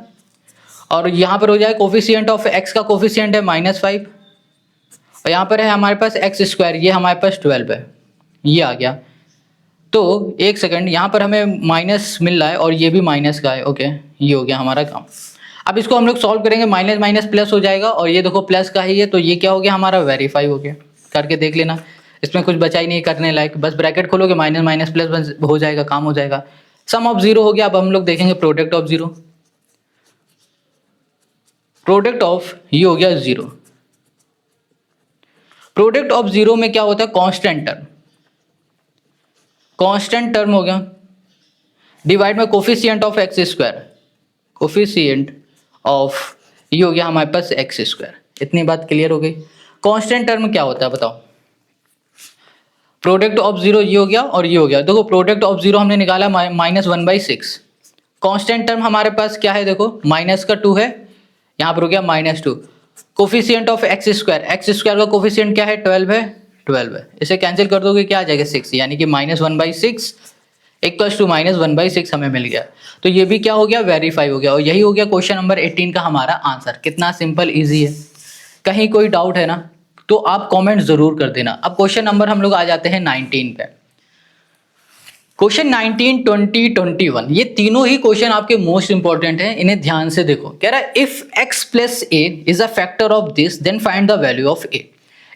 और यहाँ पर हो जाए कोफिशिएंट ऑफ x का कोफिशिएंट है -5, और यहाँ पर है हमारे पास एक्स स्क्वायर, ये हमारे पास 12 है, ये आ गया। तो एक सेकंड, यहाँ पर हमें माइनस मिल रहा है और ये भी माइनस का है, ओके ये हो गया हमारा काम। अब इसको हम लोग सॉल्व करेंगे, माइनस माइनस प्लस हो जाएगा, और ये देखो प्लस का है ये, तो ये क्या हो गया हमारा वेरीफाई हो गया, करके देख लेना, इसमें कुछ बचा ही नहीं करने लायक, बस ब्रैकेट खोलोगे माइनस माइनस प्लस हो जाएगा, काम हो जाएगा। सम ऑफ जीरो हो गया। अब हम लोग देखेंगे product of zero, product of ये हो गया जीरो, प्रोडक्ट ऑफ जीरो में क्या होता है, कांस्टेंट टर्म हो गया, डिवाइड में coefficient of x square, coefficient of ये हो गया हमारे पास एक्स स्क्वायर। इतनी बात क्लियर हो गई। कांस्टेंट टर्म क्या होता है बताओ, प्रोडक्ट ऑफ जीरो ये हो गया और ये हो गया। देखो प्रोडक्ट ऑफ जीरो हमने निकाला -1/6, कांस्टेंट टर्म हमारे पास क्या है, देखो माइनस का 2 है, यहाँ पर हो गया -2, कोफिशिएंट ऑफ एक्स स्क्वायर का कोफिशिएंट क्या है 12 है, इसे कैंसिल कर दोगे क्या आ जाएगा 6, यानी कि -1/6 इक्वल्स टू -1/6 हमें मिल गया। तो ये भी क्या हो गया, वेरीफाई हो गया, और यही हो गया क्वेश्चन नंबर 18 का हमारा आंसर। कितना सिंपल इजी है। कहीं कोई डाउट है ना तो आप कमेंट जरूर कर देना। अब क्वेश्चन नंबर हम लोग आ जाते हैं 19 पे। क्वेश्चन 19, 20, 21 ये तीनों ही क्वेश्चन आपके मोस्ट इंपॉर्टेंट हैं, इन्हें ध्यान से देखो। कह रहा है if x plus A is a factor of this then find the value of A.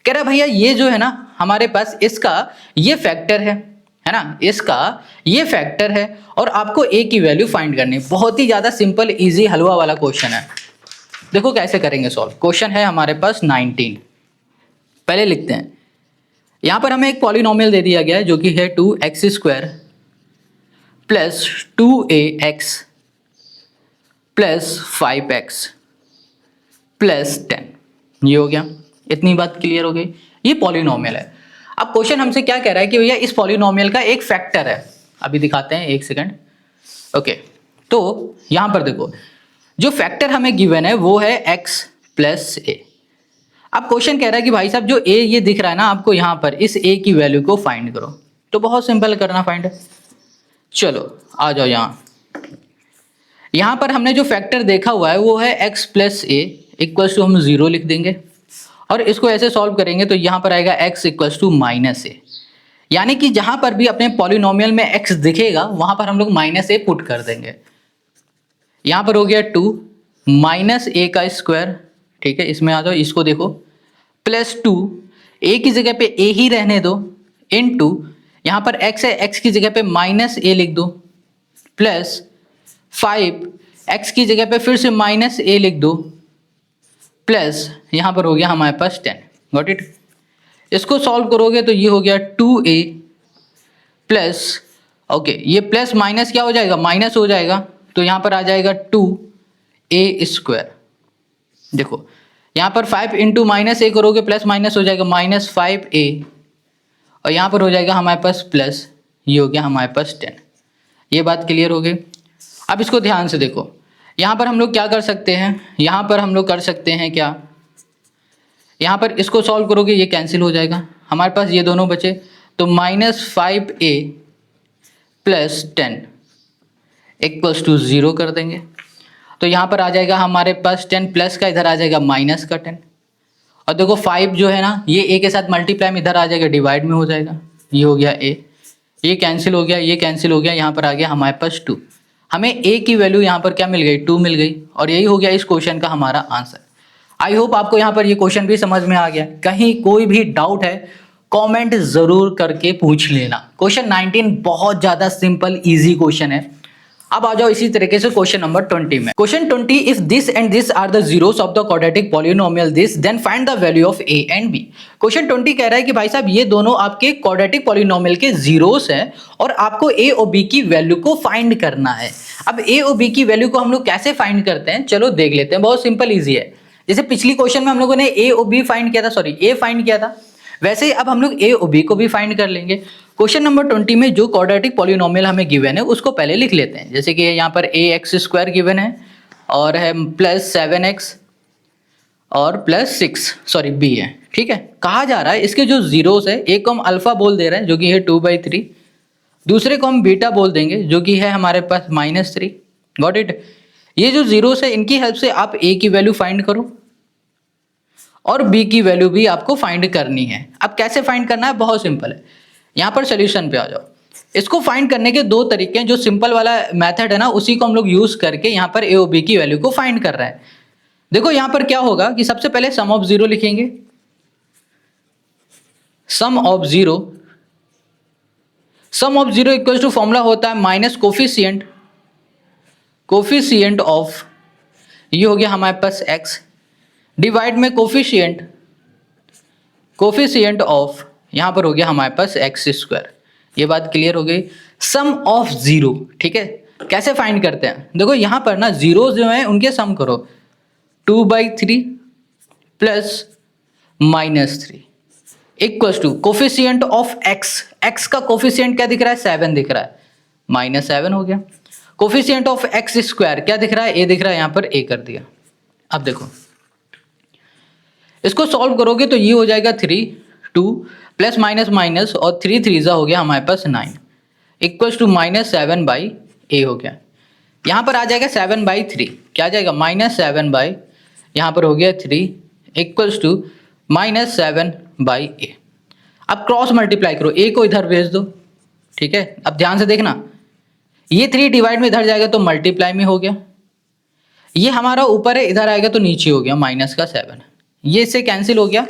कह रहा है भैया ये जो है ना हमारे पास इसका ये फैक्टर है ना, इसका ये फैक्टर है और आपको a की वैल्यू फाइंड करनी है। बहुत ही ज्यादा सिंपल इजी हलवा वाला क्वेश्चन है। देखो कैसे करेंगे सॉल्व। क्वेश्चन है हमारे पास 19, पहले लिखते हैं। यहां पर हमें एक पॉलिनोमियल दे दिया गया है जो कि है 2x² plus 2ax plus 5x plus 10, ये हो गया। इतनी बात क्लियर हो गई। ये पॉलिनोमियल है। अब क्वेश्चन हमसे क्या कह रहा है कि भैया इस पॉलिनोमियल का एक फैक्टर है, अभी दिखाते हैं, एक सेकंड। ओके, तो यहां पर देखो जो फैक्टर हमें गिवन है वो है x प्लस ए। अब क्वेश्चन कह रहा है कि भाई साहब जो a ये दिख रहा है ना आपको, यहां पर इस a की वैल्यू को फाइंड करो। तो बहुत सिंपल करना फाइंड। चलो आ जाओ यहां पर हमने जो फैक्टर देखा हुआ है वो है x plus a equals to, हम 0 लिख देंगे और इसको ऐसे सॉल्व करेंगे तो यहां पर आएगा x इक्वल्स टू माइनस ए। यानी कि जहां पर भी अपने पॉलिनोमियल में x दिखेगा वहां पर हम लोग माइनस ए पुट कर देंगे। यहां पर हो गया 2 माइनस ए का स्क्वायर, ठीक है, इसमें आ जाओ, इसको देखो, प्लस 2 ए की जगह पे ए ही रहने दो, इनटू यहां पर x है, x की जगह पे माइनस ए लिख दो, प्लस 5 x की जगह पे फिर से माइनस ए लिख दो, प्लस यहां पर हो गया हमारे पास 10। Got it. इसको सॉल्व करोगे तो ये हो गया 2a प्लस, ओके, ये प्लस माइनस क्या हो जाएगा, माइनस हो जाएगा, तो यहां पर आ जाएगा 2a स्क्वायर। देखो यहां पर 5 इंटू माइनस ए करोगे प्लस माइनस हो जाएगा माइनस 5a, और यहां पर हो जाएगा हमारे पास प्लस, ये हो गया हमारे पास 10। ये बात क्लियर हो गई। अब इसको ध्यान से देखो, यहाँ पर हम लोग क्या कर सकते हैं, यहाँ पर हम लोग कर सकते हैं क्या, यहाँ पर इसको सॉल्व करोगे ये कैंसिल हो जाएगा, हमारे पास ये दोनों बचे, तो minus 5a plus 10 equals to 0 कर देंगे। तो यहाँ पर आ जाएगा हमारे पास 10 प्लस का, इधर आ जाएगा माइनस का 10, और देखो 5 जो है ना ये a के साथ मल्टीप्लाई में इधर आ जाएगा, डिवाइड में हो जाएगा, ये हो गया a, ये कैंसिल हो गया, ये कैंसिल हो गया, यहाँ पर आ गया हमारे पास 2। हमें a की वैल्यू यहाँ पर क्या मिल गई, 2 मिल गई, और यही हो गया इस क्वेश्चन का हमारा आंसर। आई होप आपको यहाँ पर ये क्वेश्चन भी समझ में आ गया। कहीं कोई भी डाउट है कमेंट जरूर करके पूछ लेना। क्वेश्चन 19 बहुत ज्यादा सिंपल इजी क्वेश्चन है। अब आ जाओ इसी तरीके से क्वेश्चन नंबर 20 में। Question 20, if this and this are the zeros of the quadratic polynomial this then find the value of a and b। Question 20 कह रहा है कि भाई साहब ये दोनों आपके क्वाड्रेटिक पॉलिनोमियल के जीरोस हैं और आपको a और b की वैल्यू को फाइंड करना है। अब a और b की वैल्यू को हम लोग कैसे फाइंड करते हैं, चलो देख लेते हैं। बहुत सिंपल इजी है। जैसे पिछली क्वेश्चन में हम लोगों ने a और b फाइंड किया था, सॉरी a फाइंड किया था, वैसे ही अब हम लोग a और b को भी फाइंड कर लेंगे। क्वेश्चन नंबर 20 में जो क्वाड्रेटिक पॉलिनोमियल हमें गिवन है उसको पहले लिख लेते हैं। जैसे कि यहाँ पर ax स्क्वायर गिवन है और है प्लस 7x और प्लस 6, सॉरी b है, ठीक है। कहा जा रहा है इसके जो जीरोस है, एक को हम अल्फा बोल दे रहे हैं जो कि है 2/3, दूसरे को हम बीटा बोल देंगे जो कि है हमारे पास -3। Got it. ये जो जीरोस है इनकी हेल्प से आप a की वैल्यू फाइंड करो और b की वैल्यू भी आपको फाइंड करनी है। अब कैसे फाइंड करना है, बहुत सिंपल है। यहाँ पर सोल्यूशन पे आ जाओ। इसको फाइंड करने के दो तरीके हैं। जो सिंपल वाला मेथड है ना उसी को हम लोग यूज करके यहाँ पर a और b की वैल्यू को फाइंड कर रहे हैं। देखो यहाँ पर क्या होगा कि सबसे पहले सम ऑफ जीरो लिखेंगे। Sum of zero equals to formula होता है माइनस कोफिशिएंट ऑफ, ये हो गया हमारे पास x, डिवाइड में कोफिशिएंट ऑफ, यहां पर हो गया हमारे पास x स्क्वायर। ये बात क्लियर हो गई। सम ऑफ जीरो, ठीक है, कैसे फाइंड करते हैं, देखो यहां पर ना जीरो जो है उनके सम करो, 2/3 plus -3 equals to coefficient of x का कोफिशिएंट क्या दिख रहा है, 7 दिख रहा है, -7 हो गया। कोफिशिएंट ऑफ x स्क्वायर क्या दिख रहा है, a दिख रहा है, यहां पर a कर दिया। अब देखो इसको सॉल्व करोगे तो ये हो जाएगा 3, 2 प्लस माइनस माइनस और 3 3 हो गया हमारे पास 9 इक्वल्स टू -7/a हो गया। यहाँ पर आ जाएगा 7/3, क्या आ जाएगा -7/, यहाँ पर हो गया 3 इक्वल्स टू -7/a। अब क्रॉस मल्टीप्लाई करो, a को इधर भेज दो, ठीक है। अब ध्यान से देखना, ये 3 डिवाइड में इधर जाएगा तो मल्टीप्लाई में हो गया, ये हमारा ऊपर है इधर आएगा तो नीचे हो गया -7, ये इससे कैंसिल हो गया।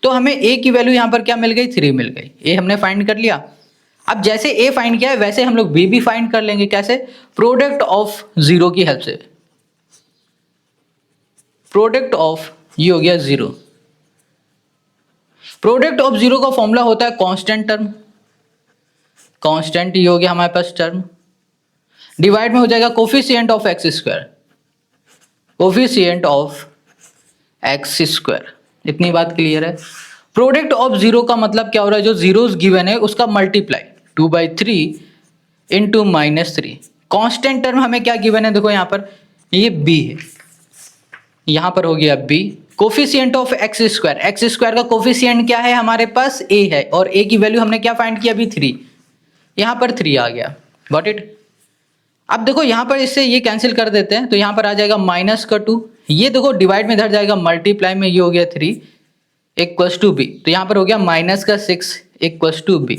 तो हमें a की वैल्यू यहाँ पर क्या मिल गई, 3 मिल गई। a हमने फाइंड कर लिया। अब जैसे a फाइंड किया है वैसे हम लोग b भी फाइंड कर लेंगे। कैसे, प्रोडक्ट ऑफ जीरो की हेल्प से। प्रोडक्ट ऑफ, ये हो गया 0, प्रोडक्ट ऑफ जीरो का फॉर्मूला होता है कांस्टेंट टर्म, कांस्टेंट, ये हो गया हमारे पास टर्म, डिवाइड में हो जाएगा coefficient of x square, coefficient of x square. इतनी बात क्लियर है। प्रोडक्ट ऑफ जीरो का मतलब क्या हो रहा है, जो जीरोस गिवन है उसका मल्टीप्लाई 2/3 इंटू -3। कांस्टेंट टर्म हमें क्या गिवन है, देखो यहाँ पर ये b है, यहाँ पर हो गया b। Coefficient of x square का कोफिशिएंट क्या है हमारे पास, a है, और a की वैल्यू हमने क्या फाइंड किया अभी 3, यहाँ पर 3 आ गया। Got it. अब देखो यहाँ पर इससे ये कैंसिल कर देते हैं, तो यहाँ पर आ जाएगा -2, ये देखो डिवाइड में इधर जाएगा मल्टीप्लाई में, ये हो गया 3 इक्वल्स टू b, तो यहाँ पर हो गया -6 इक्वल्स टू b।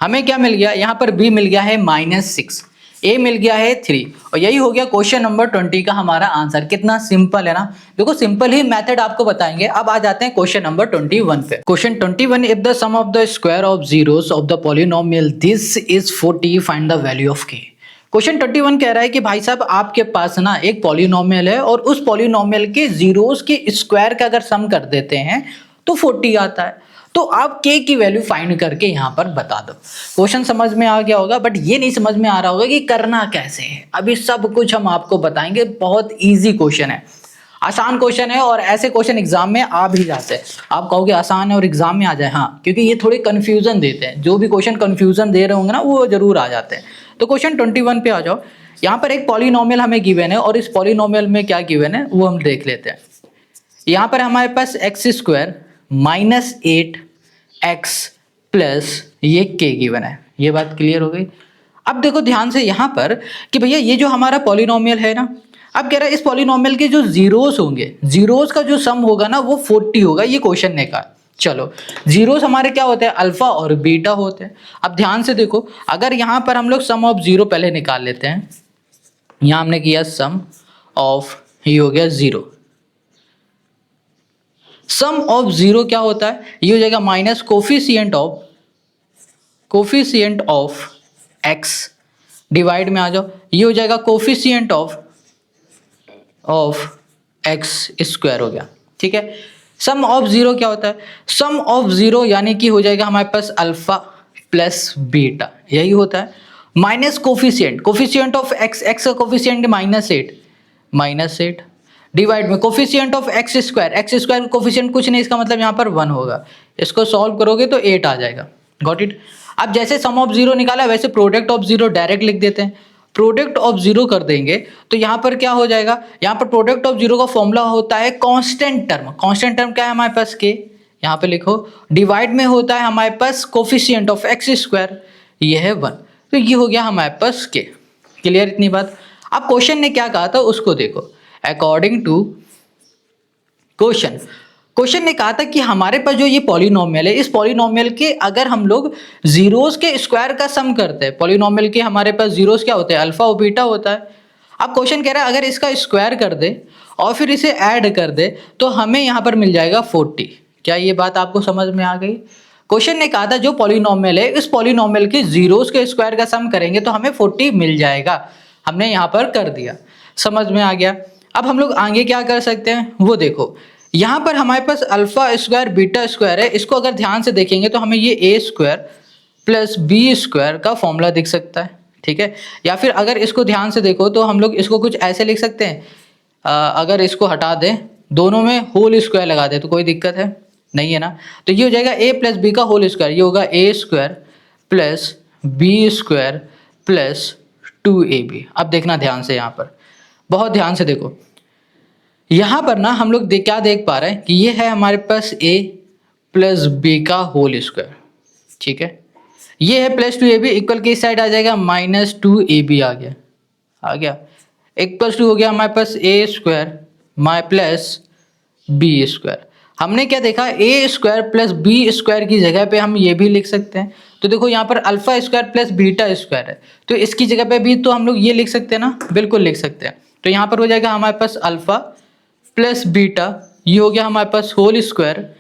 हमें क्या मिल गया, यहाँ पर b मिल गया है -6, a मिल गया है 3, और यही हो गया क्वेश्चन नंबर 20 का हमारा आंसर। कितना सिंपल है ना। देखो सिंपल ही मेथड आपको बताएंगे। अब आ जाते हैं क्वेश्चन नंबर 21 पे। Question 21, if the sum of the square of zeros of the polynomial this is 40 find the value of k। Question 21 कह रहा है कि भाई साहब आपके पास ना एक पॉलिनोमियल है, और उस पॉलिनोमियल के जीरोस के स्क्वायर का अगर सम कर देते हैं तो 40 आता है। तो आप k की वैल्यू फाइंड करके यहाँ पर बता दो। क्वेश्चन समझ में आ गया होगा, बट ये नहीं समझ में आ रहा होगा कि करना कैसे है। अभी सब कुछ हम आपको बताएंगे। बहुत इजी क्वेश्चन है, आसान क्वेश्चन है, और ऐसे क्वेश्चन एग्जाम में आ भी जाते हैं। आप कहोगे आसान है और एग्जाम में आ जाए, हाँ, क्योंकि ये थोड़े कंफ्यूजन देते हैं। जो भी क्वेश्चन कंफ्यूजन दे रहे होंगे ना वो जरूर आ जाते हैं। तो क्वेश्चन 21 पे आ जाओ। यहाँ पर एक पॉलिनोमियल हमें गिवन है, और इस पॉलिनोमियल में क्या गिवन है वो हम देख लेते हैं। यहाँ पर हमारे पास x² -8x प्लस ये k गिवन है। ये बात क्लियर हो गई। अब देखो ध्यान से यहाँ पर कि भैया ये जो हमारा पॉलिनोमियल है ना, अब कह रहा है इस पॉलिनोमियल के जो जीरोस होंगे, जीरोस का जो सम होगा ना वो 40 होगा। ये क्वेश्चन ने कहा। चलो, जीरोस हमारे क्या होते हैं, अल्फा और बीटा होते हैं। अब ध्यान से देखो, अगर यहाँ पर हम लोग सम ऑफ जीरो पहले निकाल लेते हैं। यहाँ हमने किया सम ऑफ, ये हो गया 0। सम ऑफ जीरो क्या होता है, ये हो जाएगा minus coefficient of x, divide में आ जाओ, ये हो जाएगा कोफिशिएंट ऑफ एक्स स्क्वायर हो गया। ठीक है। सम ऑफ जीरो क्या होता है, सम ऑफ जीरो यानी कि हो जाएगा हमारे पास अल्फा प्लस बीटा, यही होता है। Minus coefficient of x, x का कोफिशिएंट -8 डिवाइड में कोफिशिएंट ऑफ एक्स स्क्वायर का कोफिशिएंट कुछ नहीं, इसका मतलब यहाँ पर 1 होगा। इसको सॉल्व करोगे तो 8 आ जाएगा। Got it. अब जैसे सम ऑफ जीरो निकाला वैसे प्रोडक्ट ऑफ जीरो डायरेक्ट लिख देते हैं। प्रोडक्ट ऑफ जीरो कर देंगे तो यहाँ पर क्या हो जाएगा, यहाँ पर प्रोडक्ट ऑफ जीरो का फॉर्मूला होता है कांस्टेंट टर्म। कांस्टेंट टर्म क्या है हमारे पास, के, यहाँ पे लिखो, डिवाइड में होता है हमारे पास कोफिशिएंट ऑफ एक्स स्क्वायर, ये है 1, तो ये हो गया हमारे पास के। क्लियर इतनी बात। अब क्वेश्चन ने क्या कहा था उसको देखो। अकॉर्डिंग टू क्वेश्चन ने कहा था कि हमारे पास जो ये पॉलिनोमियल है, इस पॉलिनोमियल के अगर हम लोग जीरोस के स्क्वायर का सम करते हैं, पॉलिनोमियल के हमारे पास जीरोस क्या होते हैं, अल्फा और बीटा होता है। अब क्वेश्चन कह रहा है अगर इसका स्क्वायर कर दे और फिर इसे ऐड कर दे तो हमें यहाँ पर मिल जाएगा 40। क्या ये बात आपको समझ में आ गई। क्वेश्चन ने कहा था जो पॉलिनोमियल है, इस पॉलिनोमियल के जीरोस के स्क्वायर का सम करेंगे तो हमें 40 मिल जाएगा। हमने यहाँ पर कर दिया, समझ में आ गया। अब हम लोग आगे क्या कर सकते हैं वो देखो। यहाँ पर हमारे पास अल्फा स्क्वायर बीटा स्क्वायर है, इसको अगर ध्यान से देखेंगे तो हमें ये a square plus B square का फॉर्मूला दिख सकता है। ठीक है। या फिर अगर इसको ध्यान से देखो तो हम लोग इसको कुछ ऐसे लिख सकते हैं, अगर इसको हटा दें, दोनों में होल स्क्वायर लगा दें तो कोई दिक्कत है नहीं है ना। तो ये हो जाएगा a प्लस बी का होल स्क्वायर, ये होगा a square plus B square plus 2ab। अब देखना ध्यान से, यहाँ पर बहुत ध्यान से देखो। यहाँ पर ना हम लोग क्या देख पा रहे हैं कि ये है हमारे पास a प्लस बी का होल स्क्वायर। ठीक है। ये है प्लस 2ab, इक्वल की साइड आ जाएगा -2ab आ गया इक्वल टू हो गया हमारे पास a square plus B square. हमने क्या देखा, a square plus B square की जगह पे हम ये भी लिख सकते हैं। तो देखो यहाँ पर alpha square plus beta square है, तो इसकी जगह पे भी तो हम लोग ये लिख सकते हैं ना, बिल्कुल लिख सकते हैं। तो यहाँ पर हो जाएगा हमारे पास अल्फा प्लस बीटा, ये हो गया हमारे पास whole square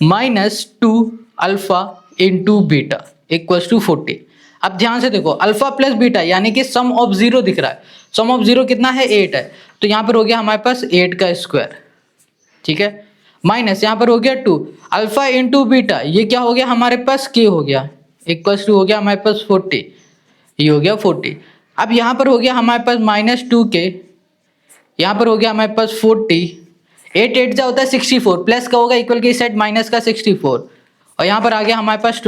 -2 alpha into beta equals to 40। अब ध्यान से देखो, अल्फा प्लस बीटा यानी कि सम ऑफ जीरो दिख रहा है। सम ऑफ जीरो कितना है, 8 है, तो यहाँ पर हो गया हमारे पास 8 का स्क्वायर। ठीक है। माइनस यहाँ पर हो गया 2 अल्फा इंटू बीटा, ये क्या हो गया हमारे पास, के हो गया, इक्वल्स टू हो गया हमारे पास 40, ये हो गया 40। अब यहाँ पर हो गया हमारे पास -2k यहाँ पर हो गया हमारे पास 40, 8 8 जा होता है 64, प्लस का होगा इक्वल के सेट माइनस का 64, और यहाँ पर आ गया हमारे पास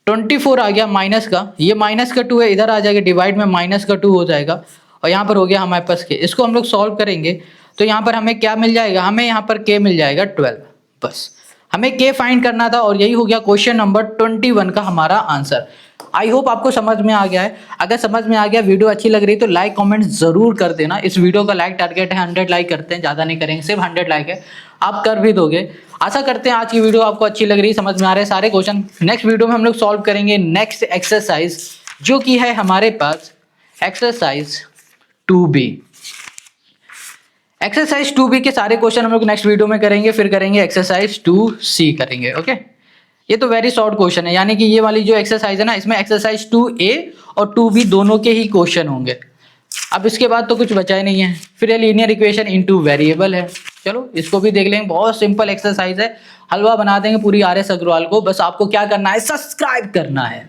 24 आ गया माइनस का, ये माइनस का 2 है, इधर आ जाएगा डिवाइड में माइनस का 2 हो जाएगा, और यहाँ पर हो गया हमारे पास के। इसको हम लोग सॉल्व करेंगे तो यहाँ पर हमें क्या मिल जाएगा, हमें यहाँ पर के मिल जाएगा 12। बस हमें के फाइंड करना था और यही हो गया क्वेश्चन नंबर 21 का हमारा आंसर। आई होप आपको समझ में आ गया है। अगर समझ में आ गया, वीडियो अच्छी लग रही है तो लाइक कमेंट जरूर कर देना। इस वीडियो का लाइक टारगेट है 100 लाइक करते हैं, ज़्यादा नहीं करेंगे, सिर्फ 100 लाइक है, आप कर भी दोगे। आशा करते हैं आज की वीडियो आपको अच्छी लग रही है, समझ में आ रहे हैं सारे क्वेश्चन। नेक्स्ट वीडियो में हम लोग सॉल्व करेंगे नेक्स्ट एक्सरसाइज, जो कि है हमारे पास एक्सरसाइज 2B। एक्सरसाइज 2B के सारे क्वेश्चन हम लोग नेक्स्ट वीडियो में करेंगे, फिर करेंगे एक्सरसाइज 2C करेंगे। ओके, ये तो वेरी शॉर्ट क्वेश्चन है, यानी कि ये वाली जो एक्सरसाइज है ना, इसमें एक्सरसाइज 2A और 2B दोनों के ही क्वेश्चन होंगे। अब इसके बाद तो कुछ बचा ही नहीं है। फिर ये लीनियर इक्वेशन इनटू वेरिएबल है, चलो इसको भी देख लेंगे। बहुत सिंपल एक्सरसाइज है, हलवा बना देंगे पूरी RS अग्रवाल को। बस आपको क्या करना है, सब्सक्राइब करना है।